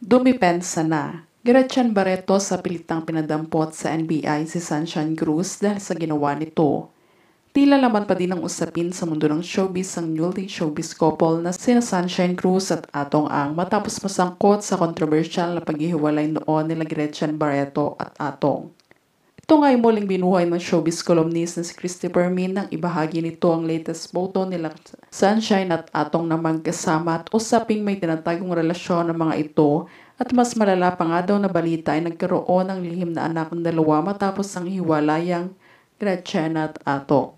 Dumipensa na. Gretchen Barreto sa pilitang pinadampot sa NBI si Sunshine Cruz dahil sa ginawa nito. Tila laman pa din ang usapin sa mundo ng showbiz ang newly showbiz couple na sina Sunshine Cruz at Atong Ang matapos masangkot sa kontrobersyal na paghihiwalay noon nila Gretchen Barreto at Atong. Ito nga ay muling binuhay ng showbiz columnist na si Christopher Min nang ibahagi nito ang latest photo nila Sunshine at Atong na magkasama at usaping may tinatagong relasyon ng mga ito at mas malala pa nga daw na balita ay nagkaroon ng lihim na anak ng dalawa matapos ang hiwalayang Gretchen at Atong.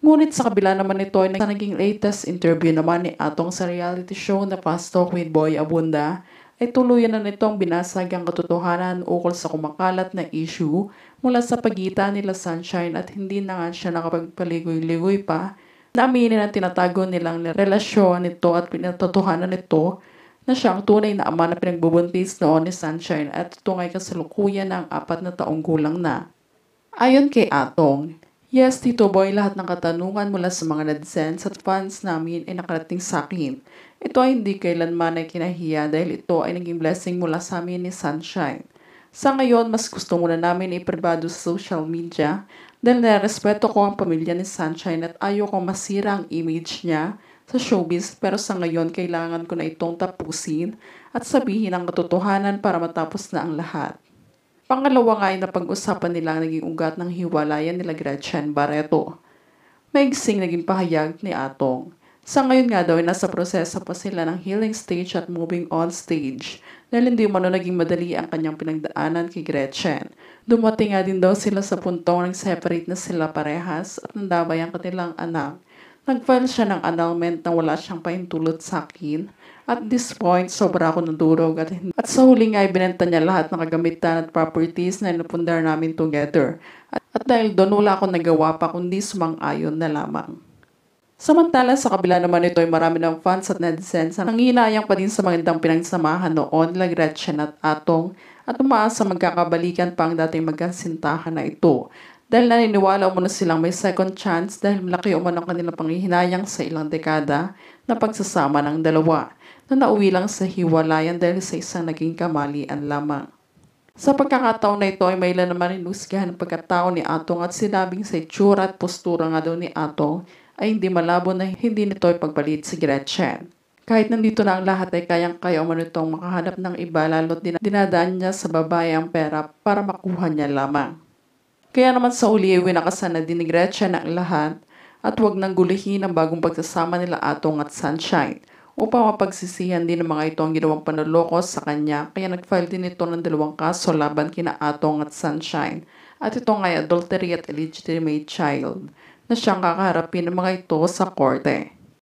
Ngunit sa kabila naman nito ay naging latest interview naman ni Atong sa reality show na Fast Talk with Boy Abunda ay tuluyan na nitong binasag ang katotohanan ukol sa kumakalat na issue mula sa pagitan nila Sunshine at hindi na nga siya nakapagpaligoy-ligoy pa na aminin ang tinatago nilang relasyon nito at pinatotohanan nito na siya ang tunay na ama na pinagbubuntis noon ni Sunshine at ito nga'y kasalukuyan ng 4 na taong gulang na. Ayon kay Atong, yes, Tito Boy, lahat ng katanungan mula sa mga netizens at fans namin ay nakarating sa akin. Ito ay hindi kailanman ay kinahiya dahil ito ay naging blessing mula sa amin ni Sunshine. Sa ngayon, mas gusto muna namin ipribado sa social media dahil narespeto ko ang pamilya ni Sunshine at ayoko masira ang image niya sa showbiz pero sa ngayon kailangan ko na itong tapusin at sabihin ang katotohanan para matapos na ang lahat. Pangalawa nga ay napag-usapan nila ang naging ugat ng hiwalayan nila Gretchen Barreto. Maigsing naging pahayag ni Atong. Sa ngayon nga daw ay nasa proseso pa sila ng healing stage at moving on stage dahil hindi umano naging madali ang kanyang pinagdaanan kay Gretchen. Dumating nga din daw sila sa puntong nag-separate na sila parehas at nandabay ang kanilang anak. Nag-file siya ng annulment na wala siyang pahintulot sa akin. At this point, sobra ako nadurog at sa huli nga ay binenta niya lahat ng kagamitan at properties na inupundar namin together. At dahil doon wala akong nagawa pa kundi sumang-ayon na lamang. Samantala sa kabila naman ito ay marami ng fans at netizens na nanginayang pa din sa magandang pinagsamahan noon nila Gretchen at Atong at umaasa magkakabalikan pa ang dating magkasintahan na ito. Dahil naniniwala umano silang may second chance dahil malaki umano ang kanilang panghihinayang sa ilang dekada na pagsasama ng dalawa na nauwi lang sa hiwalayan dahil sa isang naging kamalian lamang. Sa pagkakataon na ito ay may ilan naman inusgahan ng pagkatao ni Atong at sinabing sa itsura at postura nga daw ni Atong ay hindi malabo na hindi nito ipagpalit si Gretchen. Kahit nandito na ang lahat ay kayang-kaya umano itong makahanap ng iba lalo't dinadaan niya sa babae ang pera para makuha niya lamang. Kaya naman sa uli ay winakasan na din ni Gretchen ang lahat at huwag nang gulihin ang bagong pagsasama nila Atong at Sunshine upang mapagsisihan din ng mga ito ang ginawang panloloko sa kanya kaya nag-file din ito ng 2 kaso laban kina Atong at Sunshine at ito nga ay adultery at illegitimate child na siyang kakaharapin ng mga ito sa korte.